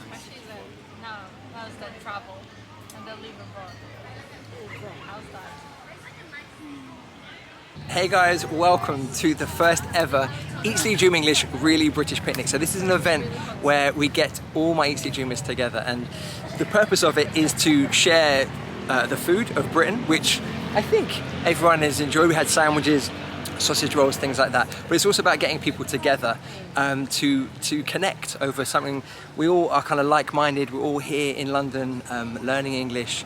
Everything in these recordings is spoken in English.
Especially now's the travel and the live abroad. How's that? Hey guys, welcome to the first ever Eat Sleep Dream English Really British Picnic. So this is an event where we get all my Eat Sleep Dreamers together, and the purpose of it is to share the food of Britain, which I think everyone has enjoyed. We had sandwiches, sausage rolls, things like that. But it's also about getting people together to connect over something. We all are kind of like-minded. We're all here in London learning English,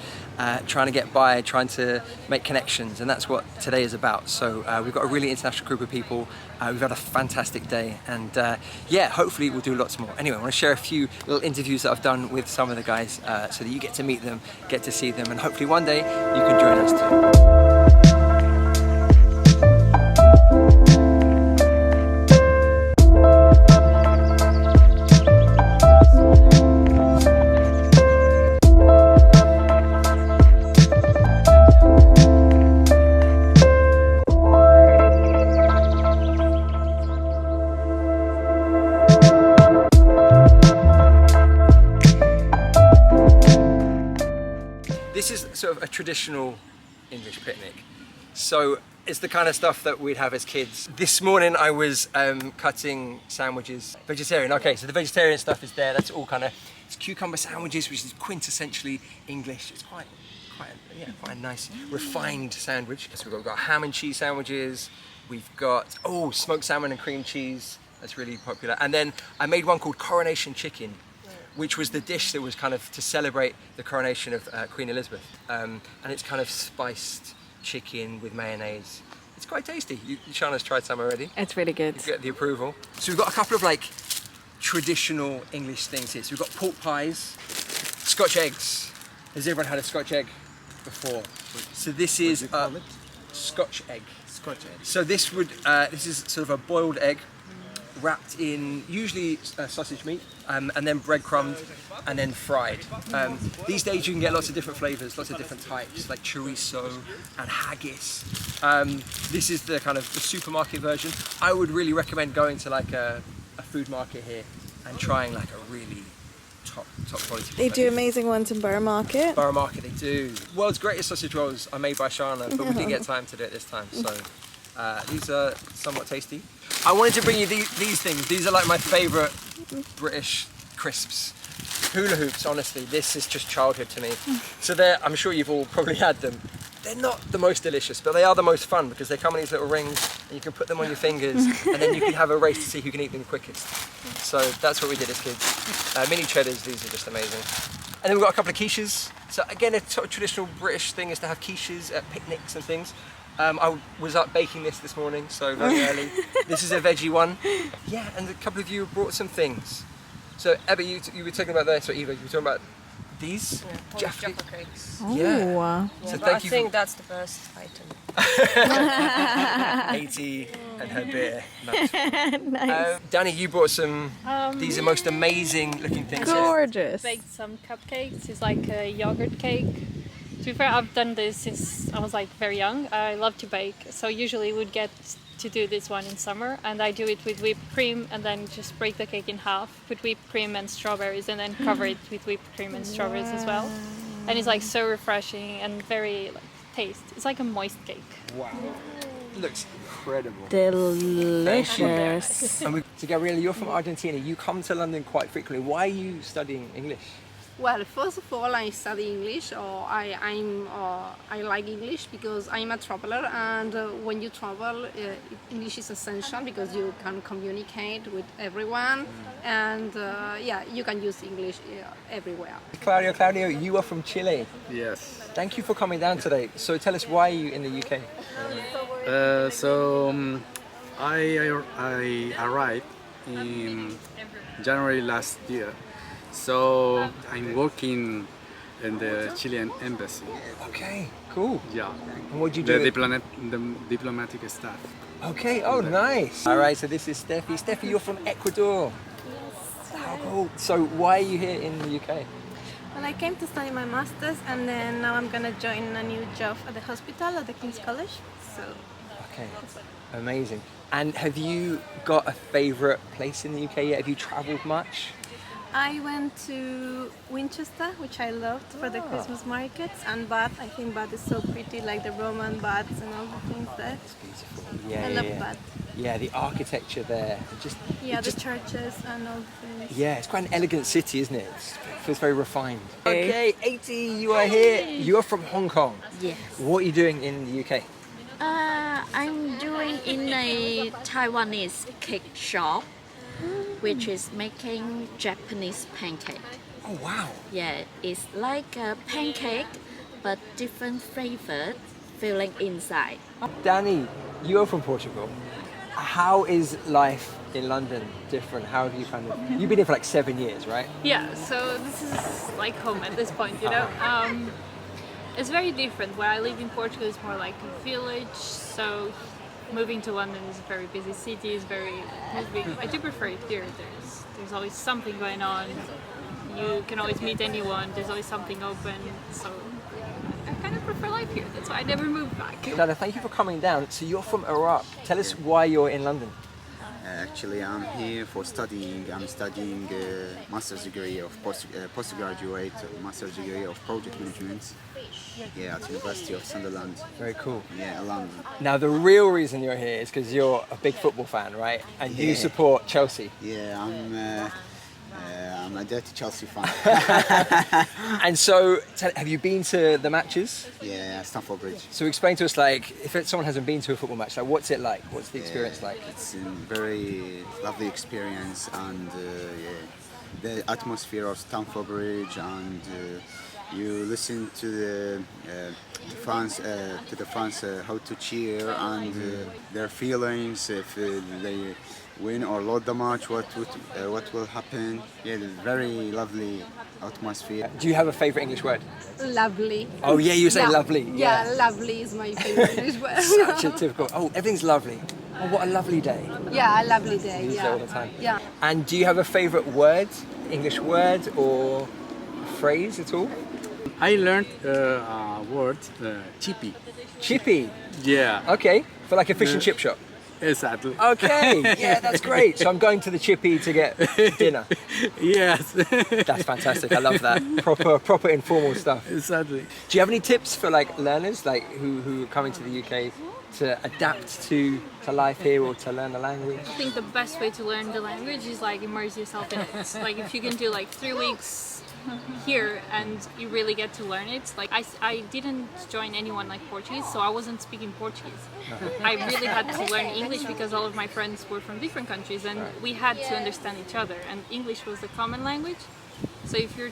trying to get by, trying to make connections, and that's what today is about. So we've got a really international group of people. We've had a fantastic day, and yeah, hopefully we'll do lots more. Anyway, I want to share a few little interviews that I've done with some of the guys so that you get to meet them, get to see them, and hopefully one day you can join us too. This is sort of a traditional English picnic. So it's the kind of stuff that we'd have as kids. This morning I was cutting sandwiches, vegetarian. Okay, so the vegetarian stuff is there. That's all kind of, it's cucumber sandwiches, which is quintessentially English. It's quite a nice, refined sandwich. So we've got ham and cheese sandwiches. We've got, smoked salmon and cream cheese. That's really popular. And then I made one called Coronation Chicken, which was the dish that was kind of to celebrate the coronation of Queen Elizabeth. And it's kind of spiced chicken with mayonnaise. It's quite tasty. Shana's tried some already. It's really good. You get the approval. So we've got a couple of like traditional English things here. So we've got pork pies, Scotch eggs. Has everyone had a Scotch egg before? So this is Scotch egg. Scotch egg. So this is sort of a boiled egg wrapped in usually sausage meat and then breadcrumbed and then fried. These days you can get lots of different flavours, lots of different types like chorizo and haggis. This is the kind of the supermarket version. I would really recommend going to like a food market here and trying like a really top quality. They do amazing ones in Borough Market. Borough Market, they do. World's greatest sausage rolls are made by Shana, but we didn't get time to do it this time, so these are somewhat tasty. I wanted to bring you these things. These are like my favourite British crisps. Hula hoops, honestly, this is just childhood to me. So I'm sure you've all probably had them. They're not the most delicious, but they are the most fun because they come in these little rings and you can put them on your fingers and then you can have a race to see who can eat them the quickest. So that's what we did as kids. Mini cheddars, these are just amazing. And then we've got a couple of quiches. So again, a sort of traditional British thing is to have quiches at picnics and things. I was up baking this morning, so very early. This is a veggie one. Yeah, and a couple of you brought some things. So Ebba, you were talking about this, or Eva, you were talking about these? Jaffa cakes. Yeah. So I think that's the best item. Katie and her beer. Nice. Nice. Danny, you brought some, these are most amazing looking things here. Gorgeous. Baked some cupcakes. It's like a yogurt cake. To be fair, I've done this since I was like very young. I love to bake, so usually would get to do this one in summer, and I do it with whipped cream and then just break the cake in half, put whipped cream and strawberries, and then cover it with whipped cream and strawberries as well. And it's like so refreshing and very like taste. It's like a moist cake. Wow. It looks incredible. Delicious. And so Gabriela, you're from Argentina. You come to London quite frequently. Why are you studying English? Well, first of all, I study English, or I like English because I'm a traveler, and when you travel, English is essential because you can communicate with everyone, and you can use English everywhere. Claudio, you are from Chile. Yes. Thank you for coming down today. So tell us, why are you in the UK? I arrived in January last year. So I'm working in the Chilean embassy. Okay, cool. Yeah. And what do you do? The diplomatic staff. Okay, oh nice. All right, so this is Steffi. Steffi, you're from Ecuador. How cool. So why are you here in the UK? Well, I came to study my master's, and then now I'm gonna join a new job at the hospital at the King's College. So. Okay. Amazing. And have you got a favourite place in the UK yet? Have you travelled much? I went to Winchester, which I loved for the Christmas markets, and Bath. I think Bath is so pretty, like the Roman baths and all the things there. It's beautiful. Yeah, I love Bath. Yeah, the architecture there. Yeah, the churches and all the things. Yeah, it's quite an elegant city, isn't it? It feels very refined. Okay, 80, you are here. You're from Hong Kong. Yes. What are you doing in the UK? I'm doing in a Taiwanese cake shop, which is making Japanese pancake. Oh, wow. Yeah, it's like a pancake, but different flavored filling inside. Danny, you are from Portugal. How is life in London different? How have you you've been here for like 7 years, right? Yeah, so this is like home at this point, you know. It's very different. Where I live in Portugal is more like a village, so moving to London is a very busy city, is very moving. I do prefer it here. There's always something going on. You can always meet anyone. There's always something open. So I kind of prefer life here. That's why I never moved back. Dada, thank you for coming down. So you're from Iraq. Tell us why you're in London. Actually, I'm here for studying. I'm studying master's degree of postgraduate master's degree of project management. Yeah, at University of Sunderland. Very cool. Yeah, London. Now the real reason you're here is because you're a big football fan, right? And you support Chelsea. Yeah, I'm a dirty Chelsea fan. And so, have you been to the matches? Yeah, Stamford Bridge. So explain to us, like, if someone hasn't been to a football match, like, what's it like? What's the experience like? It's a very lovely experience, and the atmosphere of Stamford Bridge, and you listen to the fans, how to cheer and their feelings if they win or lose the match, what will happen. Yeah, it's very lovely atmosphere. Do you have a favourite English word? Lovely. Oh yeah, you say lovely. Yeah, lovely is my favorite English word. Such a typical. Oh, everything's lovely. Oh, what a lovely day. Yeah, a lovely day. Use it all the time. Yeah. And do you have a favourite word, English word or phrase at all? I learned a word, chippy. Chippy. Yeah. Okay, for like a fish and chip shop. Exactly. Okay, yeah, that's great. So I'm going to the Chippy to get dinner. Yes. That's fantastic. I love that. Proper informal stuff. Exactly. Do you have any tips for like learners, like who are coming to the UK to adapt to life here or to learn the language? I think the best way to learn the language is like immerse yourself in it. Like if you can do like 3 weeks here and you really get to learn it. Like I didn't join anyone like Portuguese, so I wasn't speaking Portuguese. I really had to learn English because all of my friends were from different countries and we had to understand each other, and English was the common language. So if you're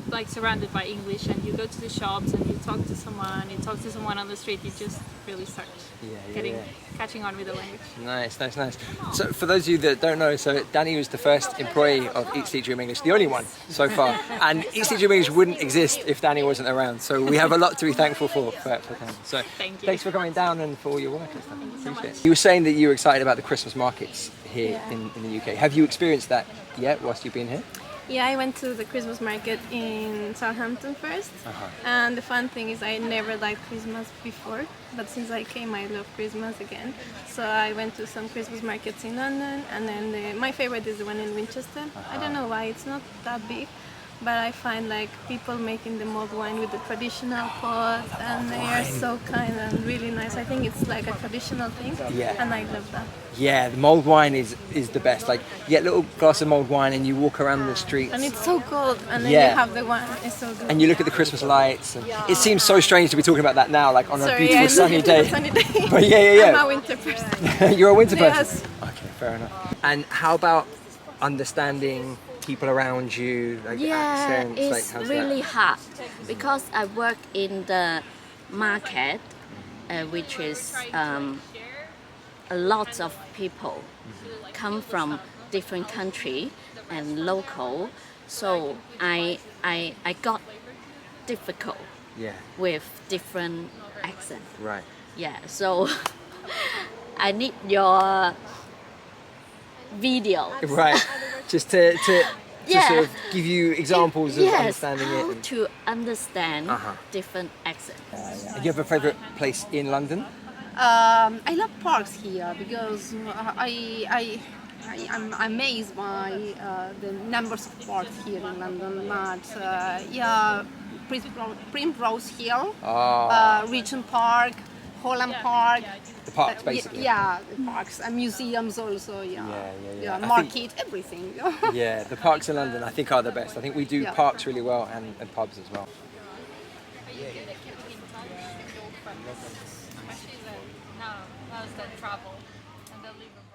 like surrounded by English and you go to the shops and you talk to someone on the street, you just really start catching on with the language. Nice. So for those of you that don't know, so Danny was the first employee of Eat Sleep Dream English, the only one so far. And Eat Sleep Dream English wouldn't exist if Danny wasn't around. So we have a lot to be thankful for Danny. So Thank you. Thanks for coming down and for all your work and stuff. Appreciate it. You were saying that you were excited about the Christmas markets here in the UK. Have you experienced that yet whilst you've been here? Yeah, I went to the Christmas market in Southampton first, and the fun thing is I never liked Christmas before, but since I came I love Christmas again. So I went to some Christmas markets in London, and then my favorite is the one in Winchester. I don't know why, it's not that big, but I find like people making the mulled wine with the traditional pot, and they are so kind and really nice. I think it's like a traditional thing, and I love that. Yeah, the mulled wine is the best. Like you get a little glass of mulled wine and you walk around the streets. And it's so cold, and then you have the wine. It's so good. And you look at the Christmas lights. And it seems so strange to be talking about that now, like on a beautiful sunny day. But I'm a winter person. You're a winter person? Yes. Okay, fair enough. And how about understanding people around you, like accents? It's like, really hard because I work in the market, which is a lot of people come from different country and local, so I got difficult with different accent. Right. Yeah, so I need your video. Right. Just to sort of give you examples of understanding how it. to understand different accents. Do you have a favourite place in London? I love parks here because I am amazed by the numbers of parks here in London. But yeah, Primrose Hill, Regent Park, Holland Park. The parks, basically. Yeah, the parks and museums also. Yeah. Market, everything. Yeah, the parks in London I think are the best. I think we do parks really well and pubs as well. Especially now, the travel and the living